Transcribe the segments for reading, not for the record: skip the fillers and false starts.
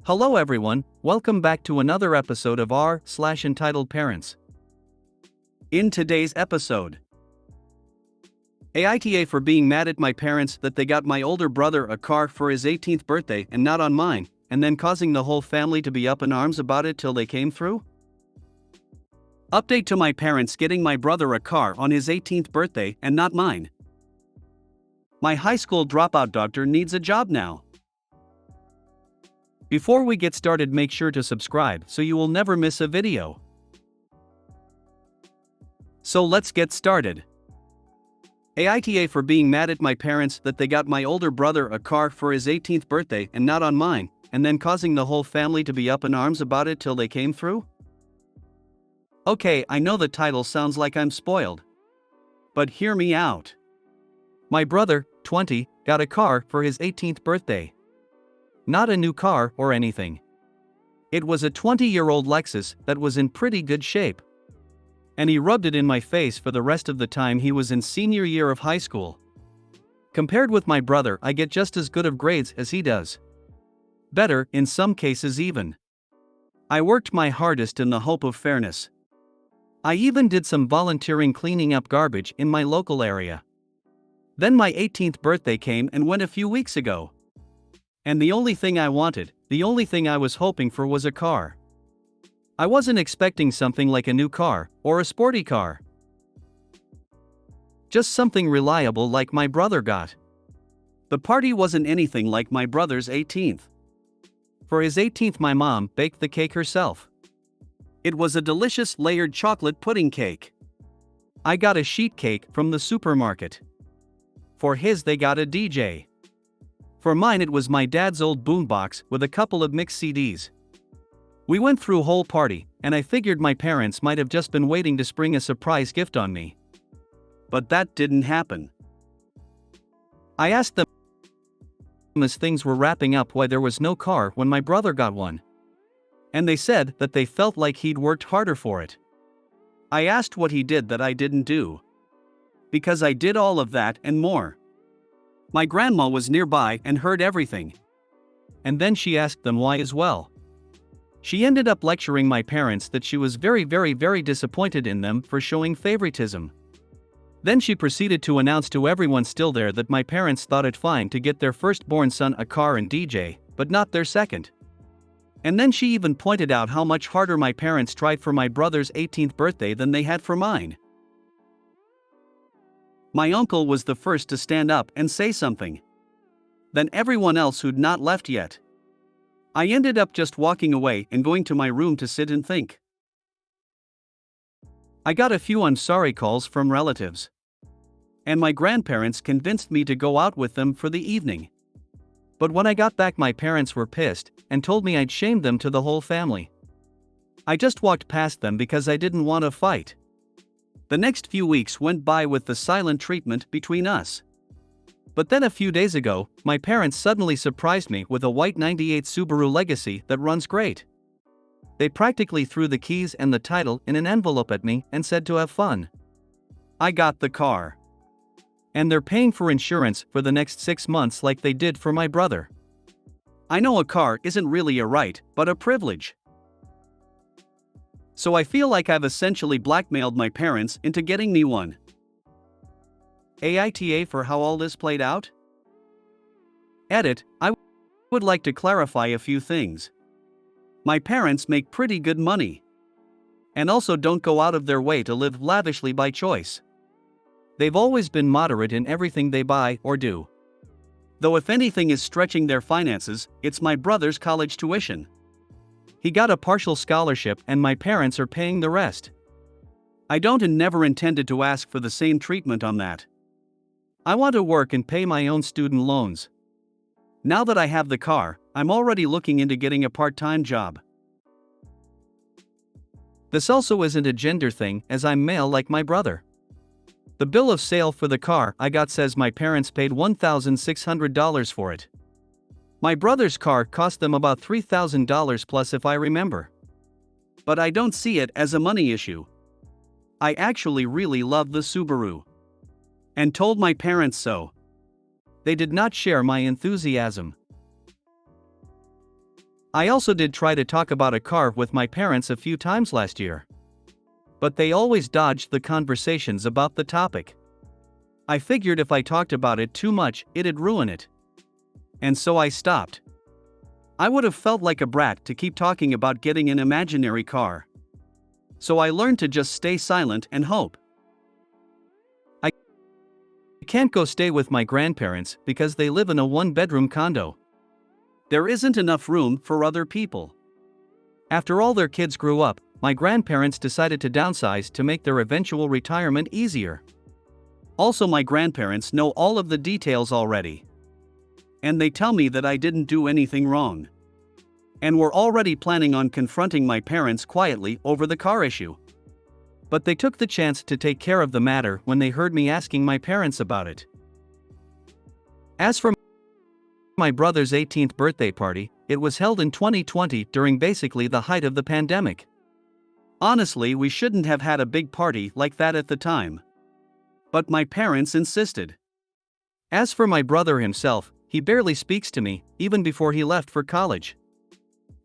Hello everyone, welcome back to another episode of r/Entitled Parents. In today's episode, AITA for being mad at my parents that they got my older brother a car for his 18th birthday and not on mine, and then causing the whole family to be up in arms about it till they came through. Update to my parents getting my brother a car on his 18th birthday and not mine. My high school dropout doctor needs a job now. Before we get started, make sure to subscribe so you will never miss a video. So let's get started. AITA for being mad at my parents that they got my older brother a car for his 18th birthday and not on mine, and then causing the whole family to be up in arms about it till they came through. Okay, I know the title sounds like I'm spoiled. But hear me out. My brother, 20, got a car for his 18th birthday. Not a new car or anything. It was a 20-year-old Lexus that was in pretty good shape. And he rubbed it in my face for the rest of the time he was in senior year of high school. Compared with my brother, I get just as good of grades as he does. Better, in some cases even. I worked my hardest in the hope of fairness. I even did some volunteering cleaning up garbage in my local area. Then my 18th birthday came and went a few weeks ago. And the only thing I wanted, the only thing I was hoping for was a car. I wasn't expecting something like a new car, or a sporty car. Just something reliable like my brother got. The party wasn't anything like my brother's 18th. For his 18th, my mom baked the cake herself. It was a delicious layered chocolate pudding cake. I got a sheet cake from the supermarket. For his, they got a DJ. For mine, it was my dad's old boombox with a couple of mixed CDs. We went through whole party, and I figured my parents might have just been waiting to spring a surprise gift on me. But that didn't happen. I asked them as things were wrapping up why there was no car when my brother got one. And they said that they felt like he'd worked harder for it. I asked what he did that I didn't do. Because I did all of that and more. My grandma was nearby and heard everything. And then she asked them why as well. She ended up lecturing my parents that she was very disappointed in them for showing favoritism. Then she proceeded to announce to everyone still there that my parents thought it fine to get their firstborn son a car and DJ, but not their second. And then she even pointed out how much harder my parents tried for my brother's 18th birthday than they had for mine. My uncle was the first to stand up and say something. Then everyone else who'd not left yet. I ended up just walking away and going to my room to sit and think. I got a few I'm sorry calls from relatives. And my grandparents convinced me to go out with them for the evening. But when I got back, my parents were pissed and told me I'd shamed them to the whole family. I just walked past them because I didn't want to fight. The next few weeks went by with the silent treatment between us. But then a few days ago, my parents suddenly surprised me with a white 98 Subaru Legacy that runs great. They practically threw the keys and the title in an envelope at me and said to have fun. I got the car. And they're paying for insurance for the next 6 months like they did for my brother. I know a car isn't really a right, but a privilege. So I feel like I've essentially blackmailed my parents into getting me one. AITA for how all this played out? Edit, I would like to clarify a few things. My parents make pretty good money. And also don't go out of their way to live lavishly by choice. They've always been moderate in everything they buy or do. Though if anything is stretching their finances, it's my brother's college tuition. He got a partial scholarship and my parents are paying the rest. I don't and never intended to ask for the same treatment on that. I want to work and pay my own student loans. Now that I have the car, I'm already looking into getting a part-time job. This also isn't a gender thing, as I'm male like my brother. The bill of sale for the car I got says my parents paid $1,600 for it. My brother's car cost them about $3,000 plus if I remember. But I don't see it as a money issue. I actually really love the Subaru. And told my parents so. They did not share my enthusiasm. I also did try to talk about a car with my parents a few times last year. But they always dodged the conversations about the topic. I figured if I talked about it too much, it'd ruin it. And so I stopped. I would have felt like a brat to keep talking about getting an imaginary car. So I learned to just stay silent and hope. I can't go stay with my grandparents because they live in a one-bedroom condo. There isn't enough room for other people. After all their kids grew up, my grandparents decided to downsize to make their eventual retirement easier. Also, my grandparents know all of the details already. And they tell me that I didn't do anything wrong. And we're already planning on confronting my parents quietly over the car issue. But they took the chance to take care of the matter when they heard me asking my parents about it. As for my brother's 18th birthday party, it was held in 2020 during basically the height of the pandemic. Honestly, we shouldn't have had a big party like that at the time. But my parents insisted. As for my brother himself, he barely speaks to me, even before he left for college.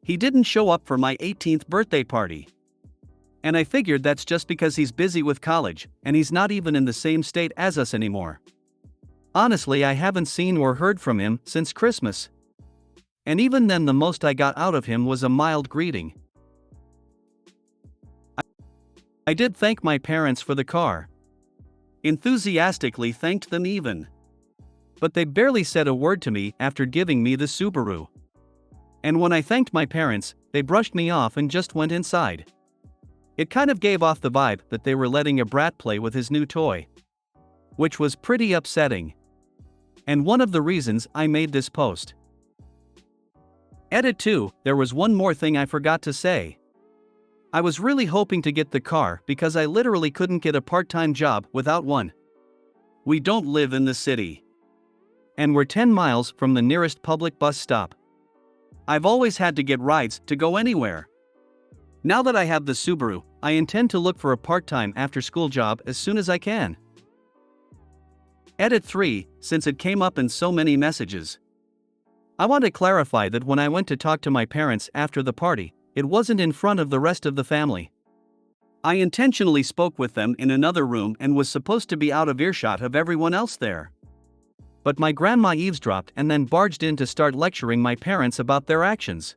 He didn't show up for my 18th birthday party. And I figured that's just because he's busy with college, and he's not even in the same state as us anymore. Honestly, I haven't seen or heard from him since Christmas. And even then, the most I got out of him was a mild greeting. I did thank my parents for the car. Enthusiastically thanked them even. But they barely said a word to me after giving me the Subaru. And when I thanked my parents, they brushed me off and just went inside. It kind of gave off the vibe that they were letting a brat play with his new toy. Which was pretty upsetting. And one of the reasons I made this post. Edit 2, there was one more thing I forgot to say. I was really hoping to get the car because I literally couldn't get a part-time job without one. We don't live in the city. And we're 10 miles from the nearest public bus stop. I've always had to get rides to go anywhere. Now that I have the Subaru, I intend to look for a part-time after-school job as soon as I can. Edit 3, since it came up in so many messages. I want to clarify that when I went to talk to my parents after the party, it wasn't in front of the rest of the family. I intentionally spoke with them in another room and was supposed to be out of earshot of everyone else there. But my grandma eavesdropped and then barged in to start lecturing my parents about their actions.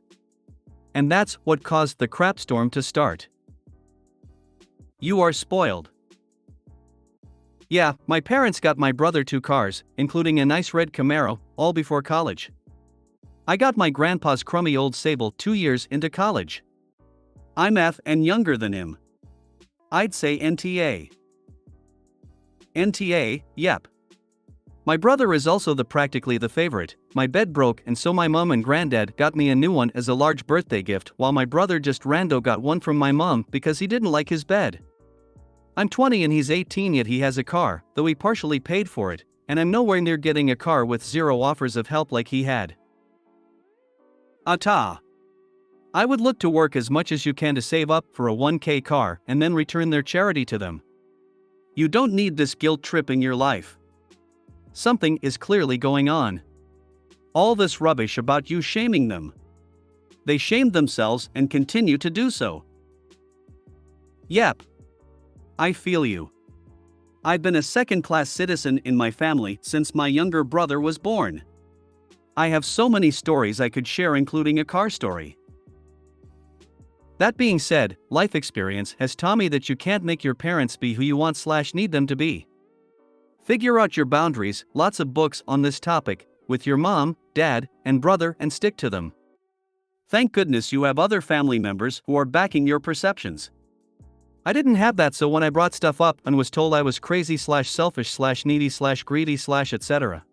And that's what caused the crap storm to start. You are spoiled. Yeah, my parents got my brother 2 cars, including a nice red Camaro, all before college. I got my grandpa's crummy old Sable 2 years into college. I'm F and younger than him. I'd say NTA. NTA, yep. My brother is also practically the favorite. My bed broke and so my mom and granddad got me a new one as a large birthday gift while my brother just rando got one from my mom because he didn't like his bed. I'm 20 and he's 18 yet he has a car, though he partially paid for it, and I'm nowhere near getting a car with 0 offers of help like he had. AITA. I would look to work as much as you can to save up for a 1K car and then return their charity to them. You don't need this guilt trip in your life. Something is clearly going on. All this rubbish about you shaming them. They shamed themselves and continue to do so. Yep. I feel you. I've been a second-class citizen in my family since my younger brother was born. I have so many stories I could share, including a car story. That being said, life experience has taught me that you can't make your parents be who you want/need them to be. Figure out your boundaries, lots of books on this topic, with your mom, dad, and brother, and stick to them. Thank goodness you have other family members who are backing your perceptions. I didn't have that, so when I brought stuff up and was told I was crazy/selfish/needy/greedy/etc.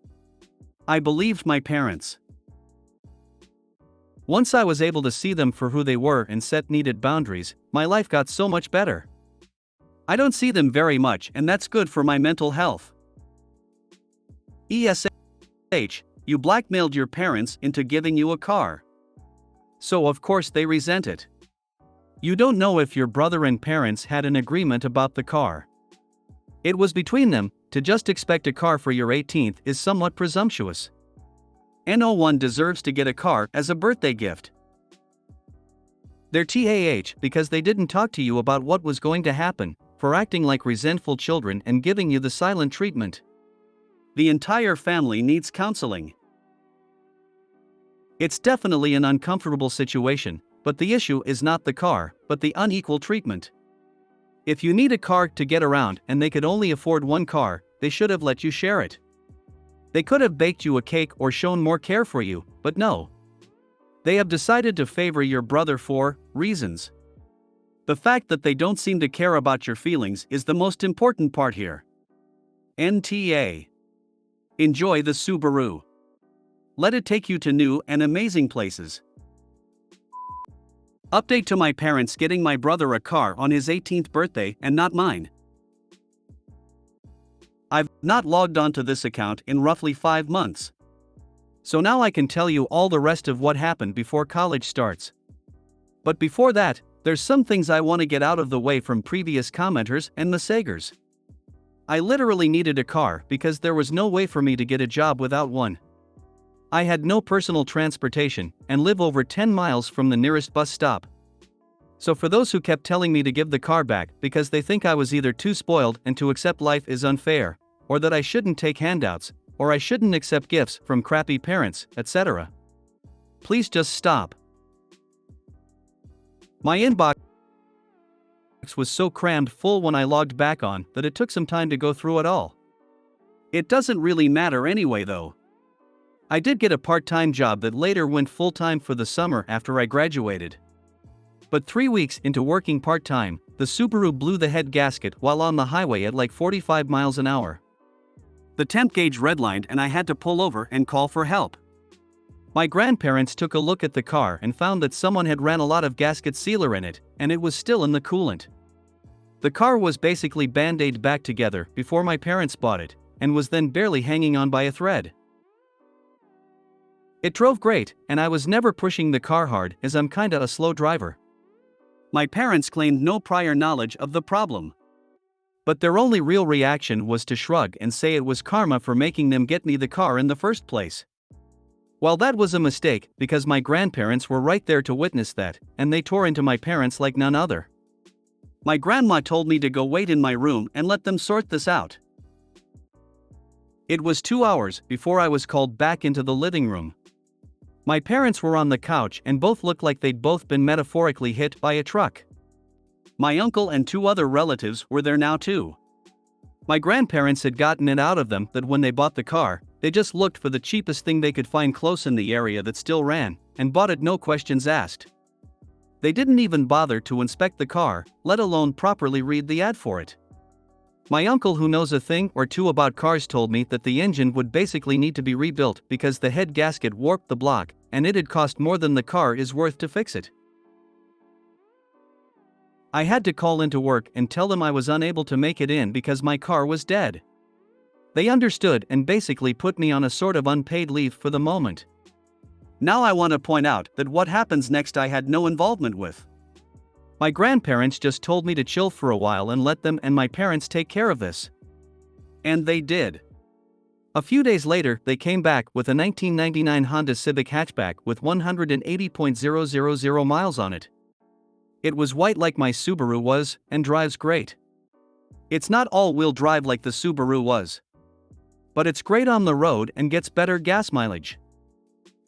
I believed my parents. Once I was able to see them for who they were and set needed boundaries, my life got so much better. I don't see them very much, and that's good for my mental health. ESH, you blackmailed your parents into giving you a car. So of course they resent it. You don't know if your brother and parents had an agreement about the car. It was between them. To just expect a car for your 18th is somewhat presumptuous. No one deserves to get a car as a birthday gift. They're TAH because they didn't talk to you about what was going to happen, for acting like resentful children and giving you the silent treatment. The entire family needs counseling. It's definitely an uncomfortable situation, but the issue is not the car, but the unequal treatment. If you need a car to get around and they could only afford one car, they should have let you share it. They could have baked you a cake or shown more care for you, but no. They have decided to favor your brother for reasons. The fact that they don't seem to care about your feelings is the most important part here. NTA. Enjoy the Subaru. Let it take you to new and amazing places. Update to my parents getting my brother a car on his 18th birthday and not mine. I've not logged onto this account in roughly 5 months. So now I can tell you all the rest of what happened before college starts. But before that, there's some things I want to get out of the way from previous commenters and messagers. I literally needed a car because there was no way for me to get a job without one. I had no personal transportation and live over 10 miles from the nearest bus stop. So for those who kept telling me to give the car back because they think I was either too spoiled and to accept life is unfair, or that I shouldn't take handouts, or I shouldn't accept gifts from crappy parents, etc. Please just stop. My inbox was so crammed full when I logged back on that it took some time to go through it all. It doesn't really matter anyway though. I did get a part-time job that later went full-time for the summer after I graduated. But 3 weeks into working part-time, the Subaru blew the head gasket while on the highway at like 45 miles an hour. The temp gauge redlined and I had to pull over and call for help. My grandparents took a look at the car and found that someone had ran a lot of gasket sealer in it, and it was still in the coolant. The car was basically band-aid back together before my parents bought it, and was then barely hanging on by a thread. It drove great, and I was never pushing the car hard as I'm kinda a slow driver. My parents claimed no prior knowledge of the problem. But their only real reaction was to shrug and say it was karma for making them get me the car in the first place. Well, that was a mistake because my grandparents were right there to witness that, and they tore into my parents like none other. My grandma told me to go wait in my room and let them sort this out. It was 2 hours before I was called back into the living room. My parents were on the couch and both looked like they'd both been metaphorically hit by a truck. My uncle and 2 other relatives were there now too. My grandparents had gotten it out of them that when they bought the car, they just looked for the cheapest thing they could find close in the area that still ran, and bought it no questions asked. They didn't even bother to inspect the car, let alone properly read the ad for it. My uncle, who knows a thing or two about cars, told me that the engine would basically need to be rebuilt because the head gasket warped the block, and it'd cost more than the car is worth to fix it. I had to call into work and tell them I was unable to make it in because my car was dead. They understood and basically put me on a sort of unpaid leave for the moment. Now I want to point out that what happens next I had no involvement with. My grandparents just told me to chill for a while and let them and my parents take care of this. And they did. A few days later, they came back with a 1999 Honda Civic hatchback with 180,000 miles on it. It was white like my Subaru was, and drives great. It's not all-wheel drive like the Subaru was. But it's great on the road and gets better gas mileage.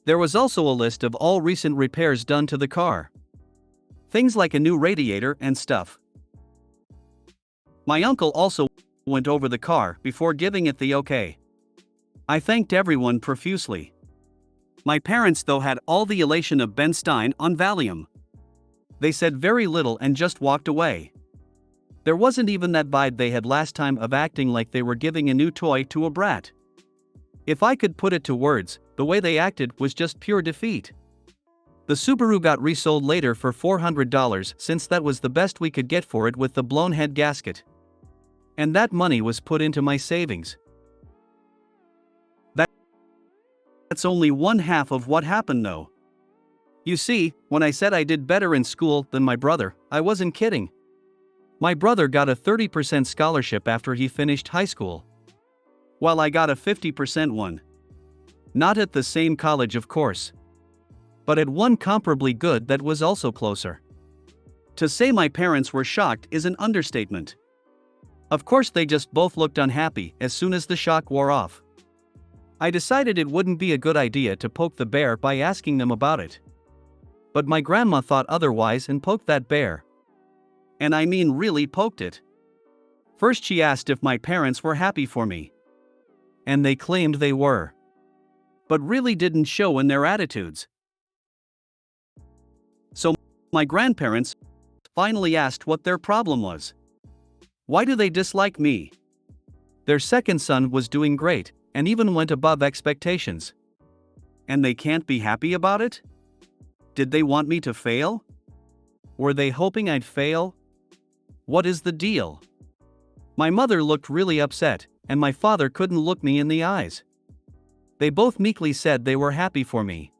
There was also a list of all recent repairs done to the car. Things like a new radiator and stuff. My uncle also went over the car before giving it the okay. I thanked everyone profusely. My parents though had all the elation of Ben Stein on Valium. They said very little and just walked away. There wasn't even that vibe they had last time of acting like they were giving a new toy to a brat. If I could put it to words, the way they acted was just pure defeat. The Subaru got resold later for $400 since that was the best we could get for it with the blown head gasket. And that money was put into my savings. That's only one half of what happened though. You see, when I said I did better in school than my brother, I wasn't kidding. My brother got a 30% scholarship after he finished high school, while I got a 50% one. Not at the same college, of course, but at one comparably good that was also closer. To say my parents were shocked is an understatement. Of course, they just both looked unhappy as soon as the shock wore off. I decided it wouldn't be a good idea to poke the bear by asking them about it. But my grandma thought otherwise and poked that bear. And I mean really poked it. First, she asked if my parents were happy for me. And they claimed they were. But really didn't show in their attitudes. So my grandparents finally asked what their problem was. Why do they dislike me? Their second son was doing great, and even went above expectations. And they can't be happy about it? Did they want me to fail? Were they hoping I'd fail? What is the deal? My mother looked really upset, and my father couldn't look me in the eyes. They both meekly said they were happy for me.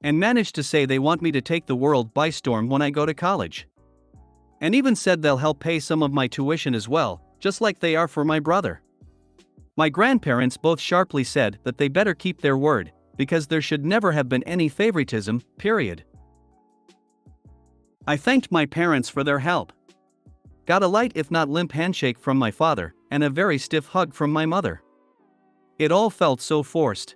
And managed to say they want me to take the world by storm when I go to college. And even said they'll help pay some of my tuition as well, just like they are for my brother. My grandparents both sharply said that they better keep their word, because there should never have been any favoritism, period. I thanked my parents for their help. Got a light if not limp handshake from my father, and a very stiff hug from my mother. It all felt so forced.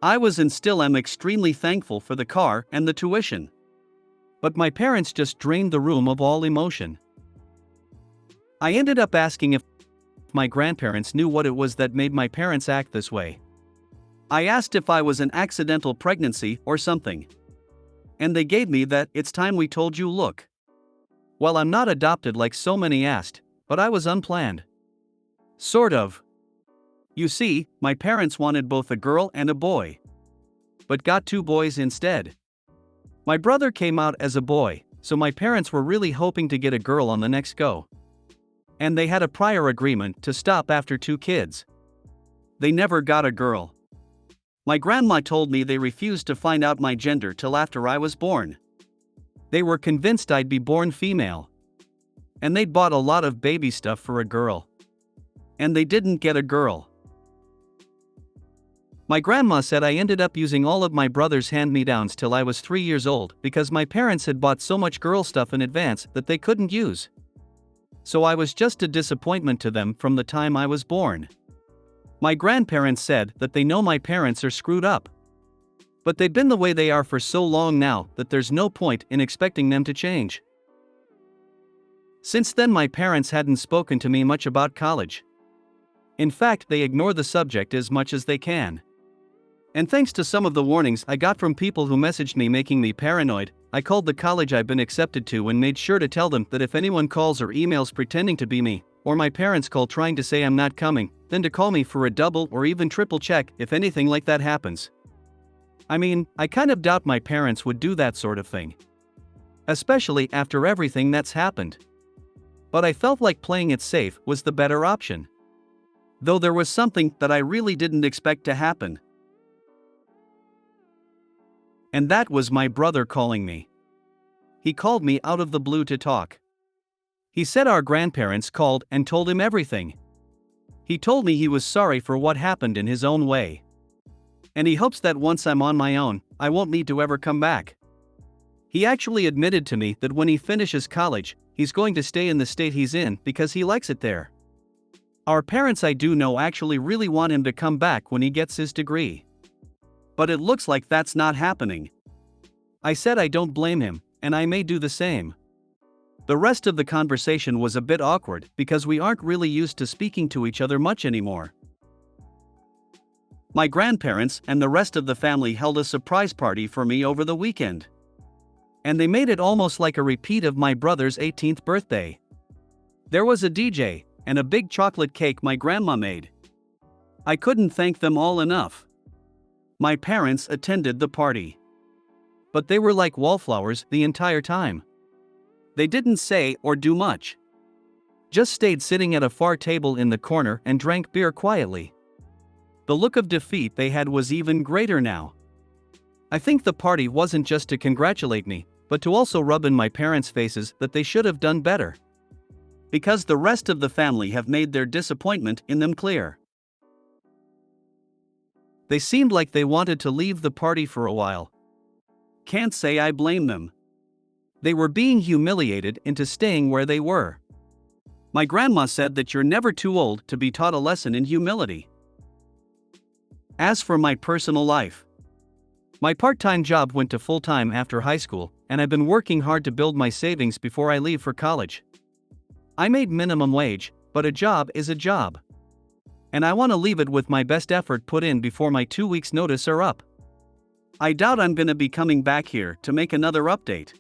I was and still am extremely thankful for the car and the tuition. But my parents just drained the room of all emotion. I ended up asking if my grandparents knew what it was that made my parents act this way. I asked if I was an accidental pregnancy or something. And they gave me that "it's time we told you" look. Well, I'm not adopted like so many asked, but I was unplanned. Sort of. You see, my parents wanted both a girl and a boy. But got 2 boys instead. My brother came out as a boy, so my parents were really hoping to get a girl on the next go. And they had a prior agreement to stop after 2 kids. They never got a girl. My grandma told me they refused to find out my gender till after I was born. They were convinced I'd be born female. And they'd bought a lot of baby stuff for a girl. And they didn't get a girl. My grandma said I ended up using all of my brother's hand-me-downs till I was 3 years old because my parents had bought so much girl stuff in advance that they couldn't use. So I was just a disappointment to them from the time I was born. My grandparents said that they know my parents are screwed up. But they've been the way they are for so long now that there's no point in expecting them to change. Since then, my parents hadn't spoken to me much about college. In fact, they ignore the subject as much as they can. And thanks to some of the warnings I got from people who messaged me making me paranoid, I called the college I've been accepted to and made sure to tell them that if anyone calls or emails pretending to be me, or my parents call trying to say I'm not coming, then to call me for a double or even triple check if anything like that happens. I mean, I kind of doubt my parents would do that sort of thing. Especially after everything that's happened. But I felt like playing it safe was the better option. Though there was something that I really didn't expect to happen. And that was my brother calling me. He called me out of the blue to talk. He said our grandparents called and told him everything. He told me he was sorry for what happened in his own way. And he hopes that once I'm on my own, I won't need to ever come back. He actually admitted to me that when he finishes college, he's going to stay in the state he's in because he likes it there. Our parents, I do know, actually really want him to come back when he gets his degree. But it looks like that's not happening. I said I don't blame him, and I may do the same. The rest of the conversation was a bit awkward because we aren't really used to speaking to each other much anymore. My grandparents and the rest of the family held a surprise party for me over the weekend. And they made it almost like a repeat of my brother's 18th birthday. There was a DJ, and a big chocolate cake my grandma made. I couldn't thank them all enough. My parents attended the party. But they were like wallflowers the entire time. They didn't say or do much. Just stayed sitting at a far table in the corner and drank beer quietly. The look of defeat they had was even greater now. I think the party wasn't just to congratulate me, but to also rub in my parents' faces that they should have done better. Because the rest of the family have made their disappointment in them clear. They seemed like they wanted to leave the party for a while. Can't say I blame them. They were being humiliated into staying where they were. My grandma said that you're never too old to be taught a lesson in humility. As for my personal life, my part-time job went to full-time after high school, and I've been working hard to build my savings before I leave for college. I made minimum wage, but a job is a job. And I want to leave it with my best effort put in before my 2 weeks notice are up. I doubt I'm gonna be coming back here to make another update.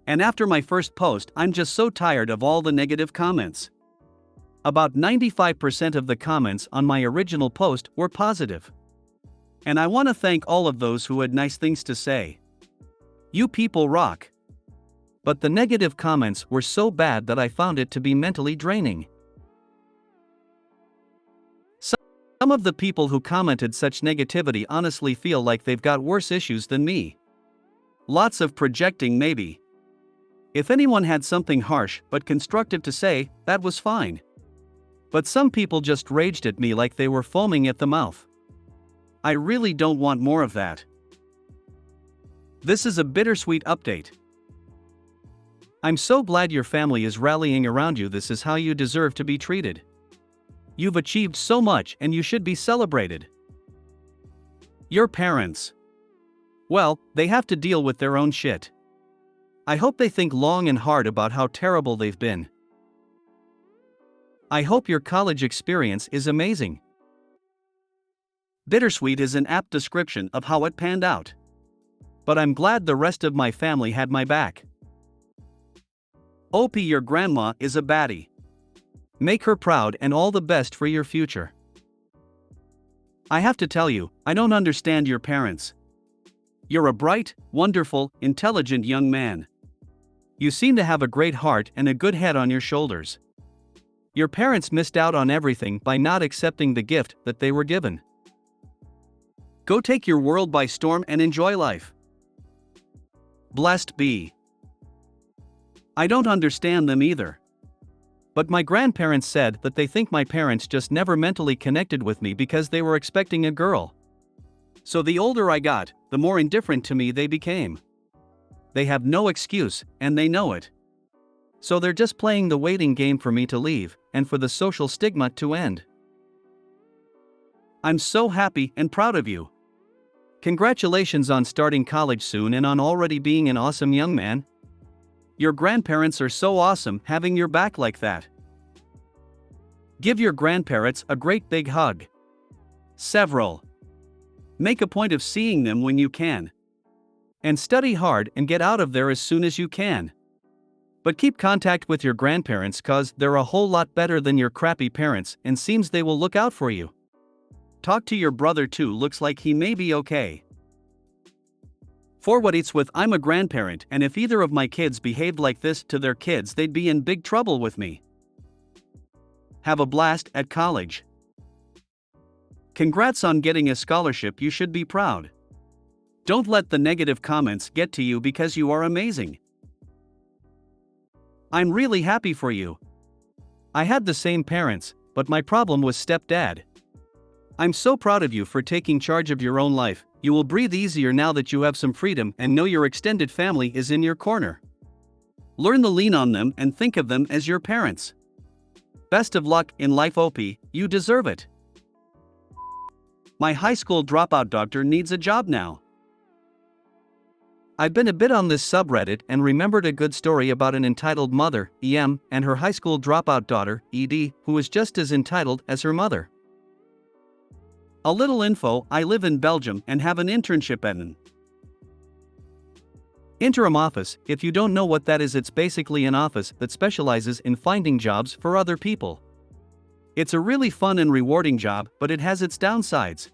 And after my first post, I'm just so tired of all the negative comments. About 95% of the comments on my original post were positive. And I want to thank all of those who had nice things to say. You people rock. But the negative comments were so bad that I found it to be mentally draining. Some of the people who commented such negativity honestly feel like they've got worse issues than me. Lots of projecting maybe. If anyone had something harsh but constructive to say, that was fine. But some people just raged at me like they were foaming at the mouth. I really don't want more of that. This is a bittersweet update. I'm so glad your family is rallying around you. This is how you deserve to be treated. You've achieved so much and you should be celebrated. Your parents. Well, they have to deal with their own shit. I hope they think long and hard about how terrible they've been. I hope your college experience is amazing. Bittersweet is an apt description of how it panned out. But I'm glad the rest of my family had my back. OP, your grandma is a baddie. Make her proud and all the best for your future. I have to tell you, I don't understand your parents. You're a bright, wonderful, intelligent young man. You seem to have a great heart and a good head on your shoulders. Your parents missed out on everything by not accepting the gift that they were given. Go take your world by storm and enjoy life. Blessed be. I don't understand them either. But my grandparents said that they think my parents just never mentally connected with me because they were expecting a girl. So the older I got, the more indifferent to me they became. They have no excuse, and they know it. So they're just playing the waiting game for me to leave, and for the social stigma to end. I'm so happy and proud of you. Congratulations on starting college soon and on already being an awesome young man. Your grandparents are so awesome having your back like that. Give your grandparents a great big hug. Several. Make a point of seeing them when you can. And study hard and get out of there as soon as you can. But keep contact with your grandparents cause they're a whole lot better than your crappy parents and seems they will look out for you. Talk to your brother too, looks like he may be okay. For what it's with, I'm a grandparent and if either of my kids behaved like this to their kids they'd be in big trouble with me. Have a blast at college. Congrats on getting a scholarship, you should be proud. Don't let the negative comments get to you because you are amazing. I'm really happy for you. I had the same parents, but my problem was stepdad. I'm so proud of you for taking charge of your own life. You will breathe easier now that you have some freedom and know your extended family is in your corner. Learn to lean on them and think of them as your parents. Best of luck in life, OP, you deserve it. My high school dropout doctor needs a job now. I've been a bit on this subreddit and remembered a good story about an entitled mother, EM, and her high school dropout daughter, ED, who is just as entitled as her mother. A little info: I live in Belgium and have an internship at an interim office. If you don't know what that is, it's basically an office that specializes in finding jobs for other people. It's a really fun and rewarding job, but it has its downsides.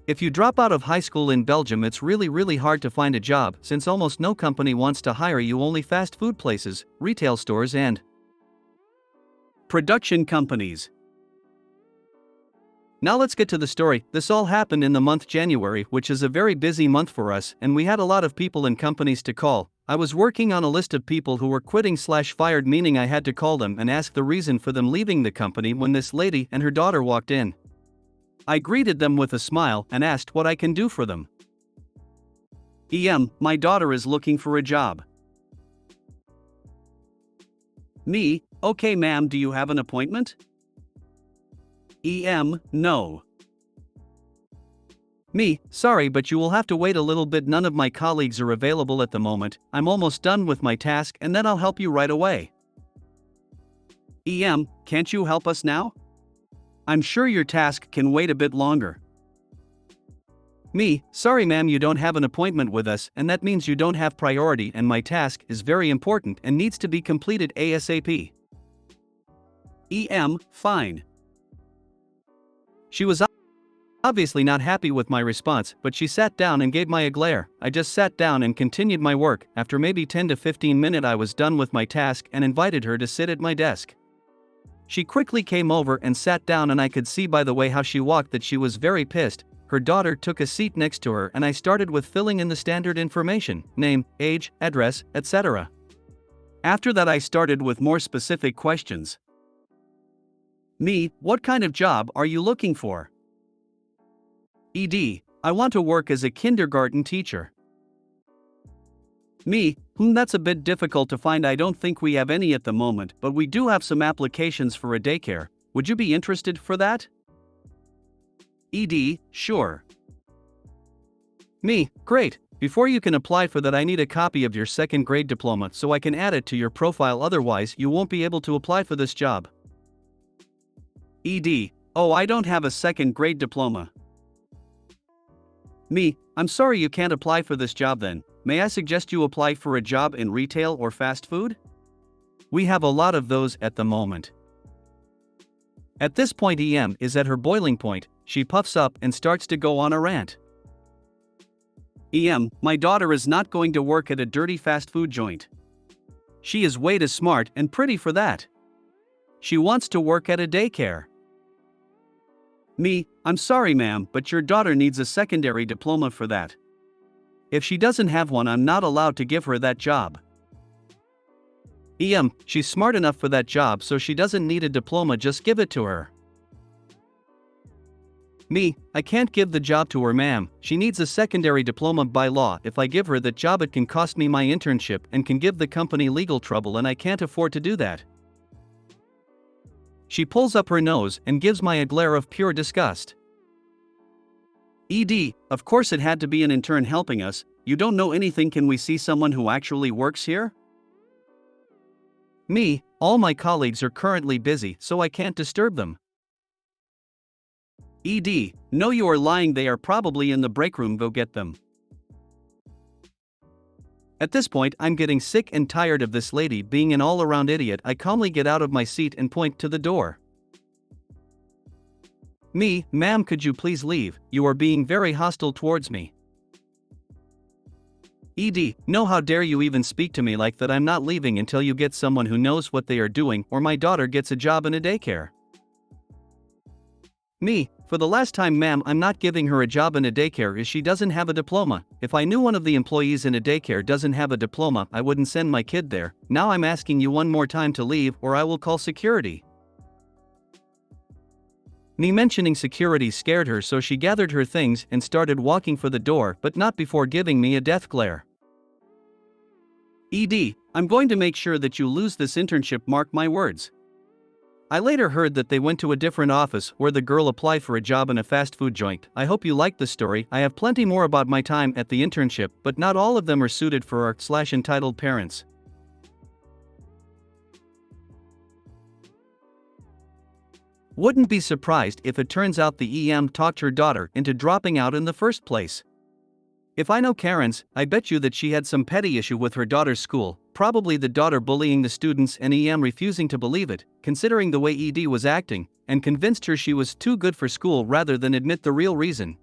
If you drop out of high school in Belgium, it's really hard to find a job since almost no company wants to hire you, only fast food places, retail stores and production companies. Now let's get to the story. This all happened in the month January, which is a very busy month for us, and we had a lot of people and companies to call. I was working on a list of people who were quitting/fired, meaning I had to call them and ask the reason for them leaving the company when this lady and her daughter walked in. I greeted them with a smile and asked what I can do for them. My daughter is looking for a job. Me, okay ma'am, do you have an appointment? No. Me, sorry but you will have to wait a little bit, none of my colleagues are available at the moment, I'm almost done with my task and then I'll help you right away. Can't you help us now? I'm sure your task can wait a bit longer. Me, sorry ma'am, you don't have an appointment with us and that means you don't have priority and my task is very important and needs to be completed ASAP. Fine. She was obviously not happy with my response, but she sat down and gave me a glare. I just sat down and continued my work. After maybe 10 to 15 minutes I was done with my task and invited her to sit at my desk. She quickly came over and sat down and I could see by the way how she walked that she was very pissed. Her daughter took a seat next to her and I started with filling in the standard information, name, age, address, etc. After that I started with more specific questions. Me, what kind of job are you looking for? I want to work as a kindergarten teacher. Me, that's a bit difficult to find, I don't think we have any at the moment, but we do have some applications for a daycare. Would you be interested for that? Sure. Me, great. Before you can apply for that I need a copy of your second grade diploma so I can add it to your profile, otherwise you won't be able to apply for this job. Oh, I don't have a second grade diploma. Me, I'm sorry you can't apply for this job then. May I suggest you apply for a job in retail or fast food? We have a lot of those at the moment. At this point is at her boiling point, she puffs up and starts to go on a rant. My daughter is not going to work at a dirty fast food joint. She is way too smart and pretty for that. She wants to work at a daycare. Me, I'm sorry ma'am, but your daughter needs a secondary diploma for that. If she doesn't have one, I'm not allowed to give her that job. She's smart enough for that job, so she doesn't need a diploma, just give it to her. Me, I can't give the job to her ma'am, she needs a secondary diploma by law. If I give her that job it can cost me my internship and can give the company legal trouble and I can't afford to do that. She pulls up her nose and gives me a glare of pure disgust. Of course it had to be an intern helping us, you don't know anything, can we see someone who actually works here? Me, all my colleagues are currently busy so I can't disturb them. No, you are lying, they are probably in the break room, go get them. At this point I'm getting sick and tired of this lady being an all-around idiot. I calmly get out of my seat and point to the door. Me, ma'am, could you please leave, you are being very hostile towards me. No, how dare you even speak to me like that, I'm not leaving until you get someone who knows what they are doing or my daughter gets a job in a daycare. Me, for the last time ma'am, I'm not giving her a job in a daycare if she doesn't have a diploma. If I knew one of the employees in a daycare doesn't have a diploma, I wouldn't send my kid there. Now I'm asking you one more time to leave or I will call security. Me mentioning security scared her, so she gathered her things and started walking for the door, but not before giving me a death glare. I'm going to make sure that you lose this internship, mark my words. I later heard that they went to a different office where the girl applied for a job in a fast food joint. I hope you liked the story. I have plenty more about my time at the internship, but not all of them are suited for our entitled parents. Wouldn't be surprised if it turns out the EM talked her daughter into dropping out in the first place. If I know Karens, I bet you that she had some petty issue with her daughter's school, probably the daughter bullying the students and EM refusing to believe it, considering the way ED was acting, and convinced her she was too good for school rather than admit the real reason.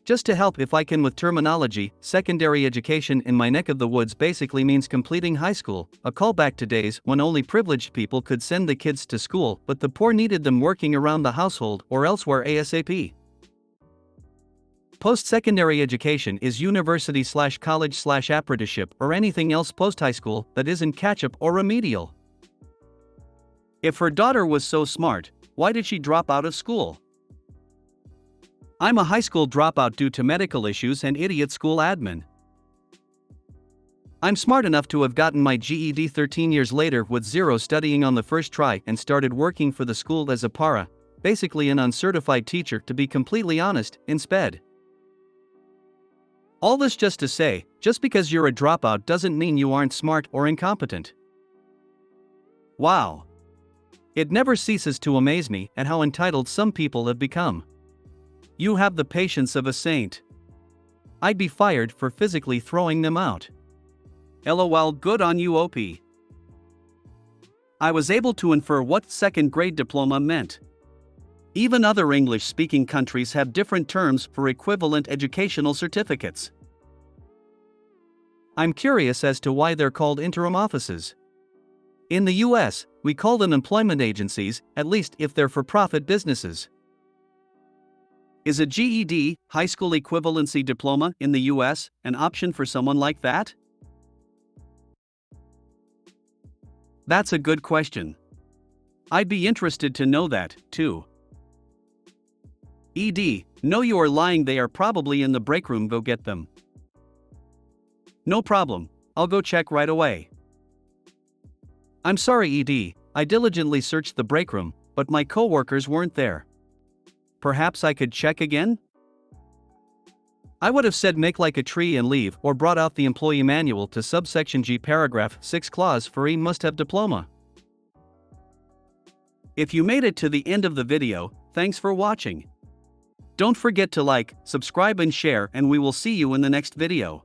Just to help if I can with terminology, secondary education in my neck of the woods basically means completing high school, a callback to days when only privileged people could send the kids to school but the poor needed them working around the household or elsewhere ASAP. Post-secondary education is university/college/apprenticeship or anything else post-high school that isn't catch-up or remedial. If her daughter was so smart, why did she drop out of school? I'm a high school dropout due to medical issues and idiot school admin. I'm smart enough to have gotten my GED 13 years later with zero studying on the first try and started working for the school as a para, basically an uncertified teacher to be completely honest, in SPED. All this just to say, just because you're a dropout doesn't mean you aren't smart or incompetent. Wow. It never ceases to amaze me at how entitled some people have become. You have the patience of a saint. I'd be fired for physically throwing them out. LOL, good on you, OP. I was able to infer what second grade diploma meant. Even other English-speaking countries have different terms for equivalent educational certificates. I'm curious as to why they're called interim offices. In the US, we call them employment agencies, at least if they're for-profit businesses. Is a GED, high school equivalency diploma, in the US, an option for someone like that? That's a good question. I'd be interested to know that, too. ED, no, you are lying, they are probably in the break room, go get them. No problem, I'll go check right away. I'm sorry, ED, I diligently searched the break room, but my coworkers weren't there. Perhaps I could check again? I would have said make like a tree and leave, or brought out the employee manual to subsection G paragraph 6 clause for E must have diploma. If you made it to the end of the video, thanks for watching. Don't forget to like, subscribe and share, and we will see you in the next video.